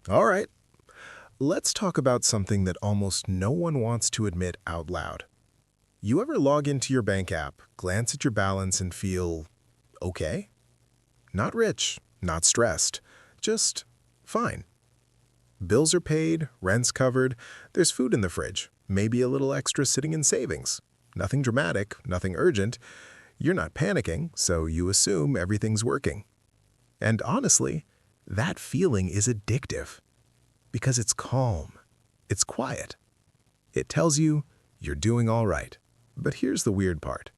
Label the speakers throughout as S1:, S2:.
S1: All right, let's talk about something that almost no one wants to admit out loud. You ever log into your bank app, glance at your balance, and feel okay? Not rich, not stressed, just fine. Bills are paid, rent's covered, there's food in the fridge, maybe a little extra sitting in savings. Nothing dramatic, nothing urgent. You're not panicking, so you assume everything's working. And honestly, that feeling is addictive because it's calm, it's quiet. It tells you you're doing all right. But here's the weird part.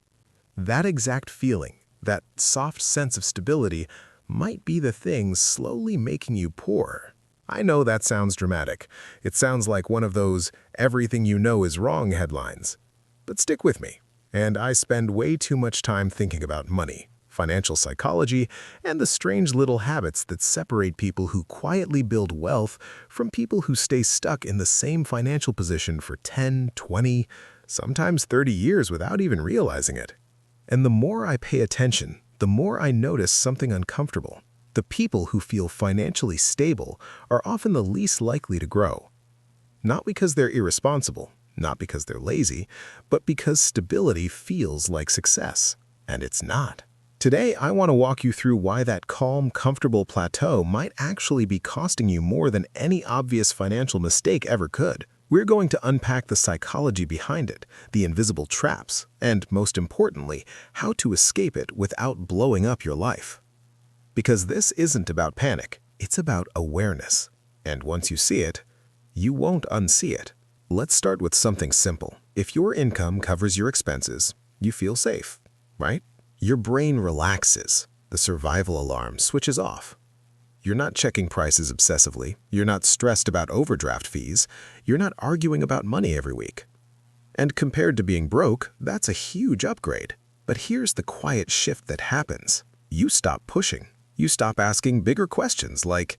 S1: That exact feeling, that soft sense of stability, might be the thing slowly making you poor. I know that sounds dramatic. It sounds like one of those "everything you know is wrong" headlines. But stick with me. And I spend way too much time thinking about money, financial psychology, and the strange little habits that separate people who quietly build wealth from people who stay stuck in the same financial position for 10, 20, sometimes 30 years without even realizing it. And the more I pay attention, the more I notice something uncomfortable. The people who feel financially stable are often the least likely to grow. Not because they're irresponsible, not because they're lazy, but because stability feels like success. And it's not. Today, I want to walk you through why that calm, comfortable plateau might actually be costing you more than any obvious financial mistake ever could. We're going to unpack the psychology behind it, the invisible traps, and most importantly, how to escape it without blowing up your life. Because this isn't about panic, it's about awareness. And once you see it, you won't unsee it. Let's start with something simple. If your income covers your expenses, you feel safe, right? Your brain relaxes. The survival alarm switches off. You're not checking prices obsessively. You're not stressed about overdraft fees. You're not arguing about money every week. And compared to being broke, that's a huge upgrade. But here's the quiet shift that happens. You stop pushing. You stop asking bigger questions like,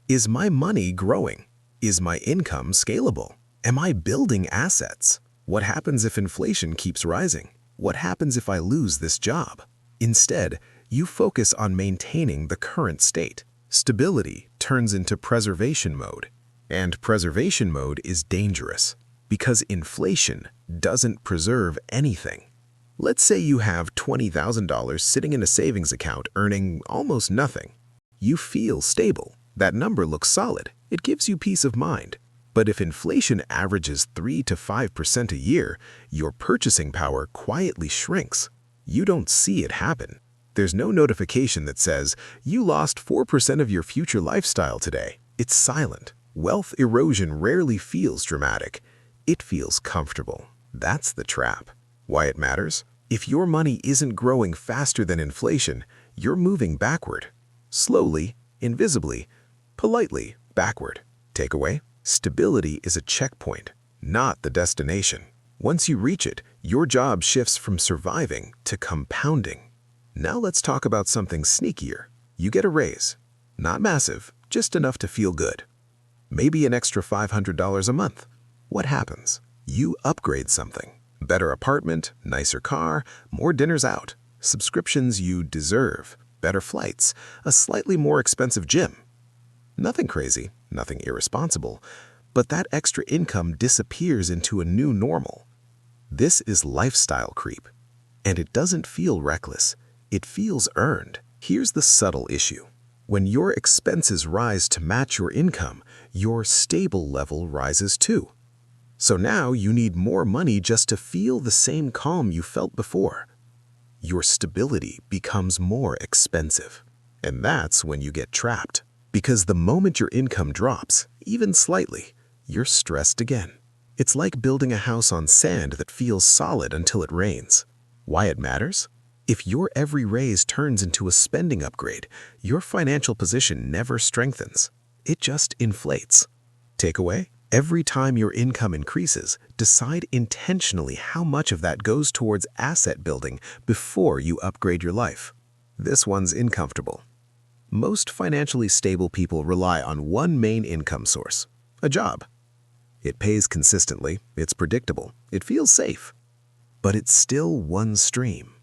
S1: is my money growing? Is my income scalable? Am I building assets? What happens if inflation keeps rising? What happens if I lose this job? Instead, you focus on maintaining the current state. Stability turns into preservation mode. And preservation mode is dangerous because inflation doesn't preserve anything. Let's say you have $20,000 sitting in a savings account earning almost nothing. You feel stable. That number looks solid. It gives you peace of mind. But if inflation averages 3 to 5% a year, your purchasing power quietly shrinks. You don't see it happen. There's no notification that says, you lost 4% of your future lifestyle today. It's silent. Wealth erosion rarely feels dramatic. It feels comfortable. That's the trap. Why it matters? If your money isn't growing faster than inflation, you're moving backward. Slowly, invisibly, politely backward. Takeaway? Stability is a checkpoint, not the destination. Once you reach it, your job shifts from surviving to compounding. Now let's talk about something sneakier. You get a raise. Not massive, just enough to feel good. Maybe an extra $500 a month. What happens? You upgrade something. Better apartment, nicer car, more dinners out, subscriptions you deserve, better flights, a slightly more expensive gym. Nothing crazy, nothing irresponsible, but that extra income disappears into a new normal. This is lifestyle creep. And it doesn't feel reckless. It feels earned. Here's the subtle issue. When your expenses rise to match your income, your stable level rises too. So now you need more money just to feel the same calm you felt before. Your stability becomes more expensive. And that's when you get trapped. Because the moment your income drops, even slightly, you're stressed again. It's like building a house on sand that feels solid until it rains. Why it matters? If your every raise turns into a spending upgrade, your financial position never strengthens. It just inflates. Takeaway? Every time your income increases, decide intentionally how much of that goes towards asset building before you upgrade your life. This one's uncomfortable. Most financially stable people rely on one main income source, a job. It pays consistently, it's predictable, it feels safe. But it's still one stream.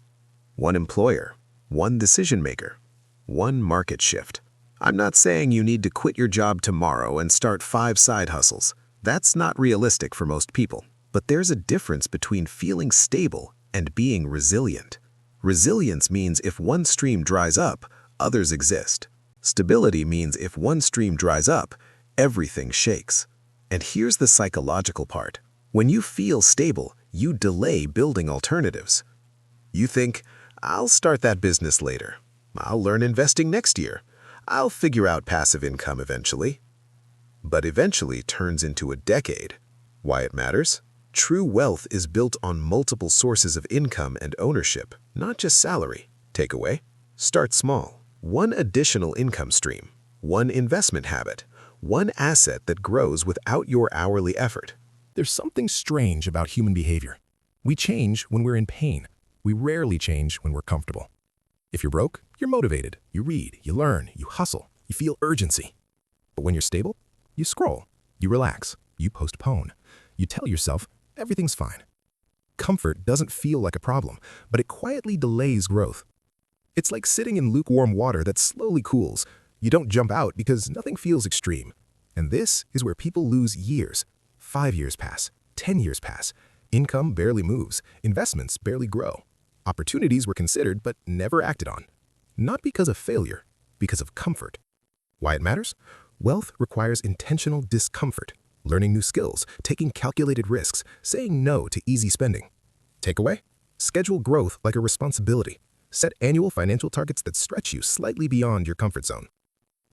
S1: One employer, one decision maker, one market shift. I'm not saying you need to quit your job tomorrow and start 5 side hustles. That's not realistic for most people. But there's a difference between feeling stable and being resilient. Resilience means if one stream dries up, others exist. Stability means if one stream dries up, everything shakes. And here's the psychological part. When you feel stable, you delay building alternatives. You think, I'll start that business later. I'll learn investing next year. I'll figure out passive income eventually. But eventually turns into a decade. Why it matters? True wealth is built on multiple sources of income and ownership, not just salary. Takeaway: start small. One additional income stream, one investment habit, one asset that grows without your hourly effort.
S2: There's something strange about human behavior. We change when we're in pain. We rarely change when we're comfortable. If you're broke, you're motivated. You read, you learn, you hustle, you feel urgency. But when you're stable, you scroll, you relax, you postpone. You tell yourself everything's fine. Comfort doesn't feel like a problem, but it quietly delays growth. It's like sitting in lukewarm water that slowly cools. You don't jump out because nothing feels extreme. And this is where people lose years. 5 years pass, 10 years pass. Income barely moves, investments barely grow. Opportunities were considered but never acted on. Not because of failure, because of comfort. Why it matters? Wealth requires intentional discomfort, learning new skills, taking calculated risks, saying no to easy spending. Takeaway: schedule growth like a responsibility. Set annual financial targets that stretch you slightly beyond your comfort zone.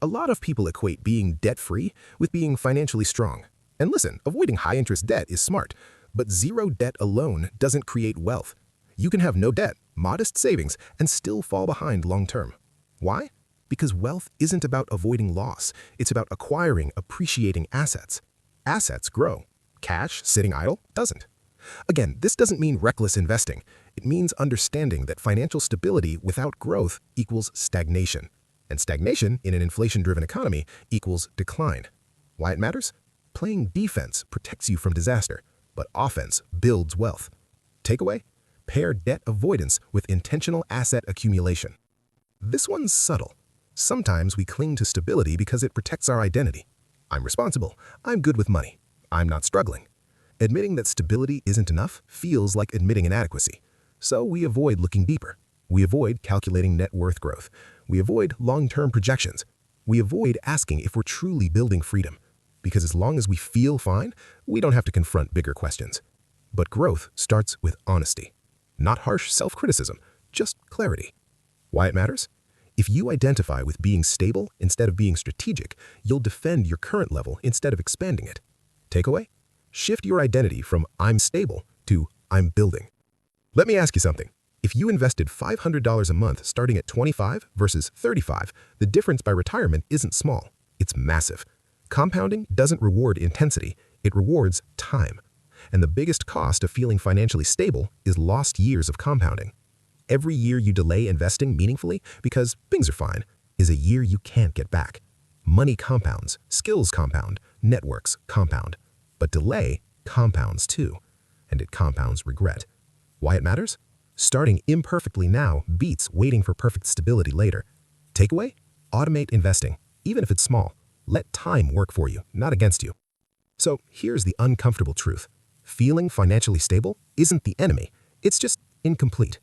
S2: A lot of people equate being debt-free with being financially strong. And listen, avoiding high-interest debt is smart, but zero debt alone doesn't create wealth. You can have no debt, modest savings, and still fall behind long-term. Why? Because wealth isn't about avoiding loss. It's about acquiring, appreciating assets. Assets grow. Cash sitting idle doesn't. Again, this doesn't mean reckless investing. It means understanding that financial stability without growth equals stagnation. And stagnation in an inflation-driven economy equals decline. Why it matters? Playing defense protects you from disaster, but offense builds wealth. Takeaway: pair debt avoidance with intentional asset accumulation. This one's subtle. Sometimes we cling to stability because it protects our identity. I'm responsible. I'm good with money. I'm not struggling. Admitting that stability isn't enough feels like admitting inadequacy. So we avoid looking deeper. We avoid calculating net worth growth. We avoid long-term projections. We avoid asking if we're truly building freedom. Because as long as we feel fine, we don't have to confront bigger questions. But growth starts with honesty. Not harsh self-criticism, just clarity. Why it matters? If you identify with being stable instead of being strategic, you'll defend your current level instead of expanding it. Takeaway: shift your identity from I'm stable to I'm building. Let me ask you something. If you invested $500 a month starting at 25 versus 35, the difference by retirement isn't small. It's massive. Compounding doesn't reward intensity, it rewards time. And the biggest cost of feeling financially stable is lost years of compounding. Every year you delay investing meaningfully because things are fine is a year you can't get back. Money compounds, skills compound, networks compound. But delay compounds too, and it compounds regret. Why it matters? Starting imperfectly now beats waiting for perfect stability later. Takeaway: automate investing, even if it's small. Let time work for you, not against you. So here's the uncomfortable truth. Feeling financially stable isn't the enemy, it's just incomplete.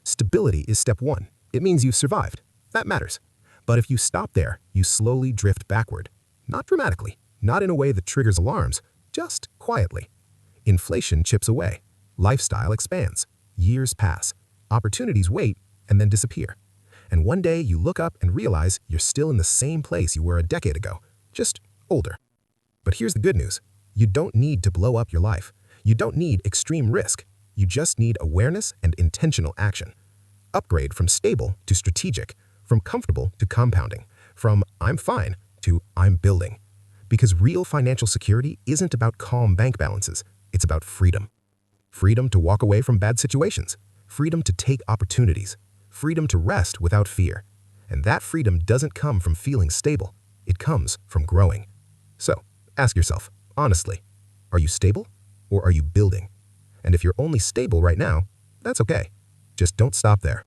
S2: Stability is step one. It means you've survived. That matters. But if you stop there, you slowly drift backward. Not dramatically, not in a way that triggers alarms, just quietly. Inflation chips away. Lifestyle expands. Years pass. Opportunities wait and then disappear. And one day you look up and realize you're still in the same place you were a decade ago, just older. But here's the good news. You don't need to blow up your life. You don't need extreme risk. You just need awareness and intentional action. Upgrade from stable to strategic, from comfortable to compounding, from I'm fine to I'm building. Because real financial security isn't about calm bank balances, it's about freedom. Freedom to walk away from bad situations, freedom to take opportunities, freedom to rest without fear. And that freedom doesn't come from feeling stable, it comes from growing. So, ask yourself, honestly, are you stable or are you building? And if you're only stable right now, that's okay. Just don't stop there.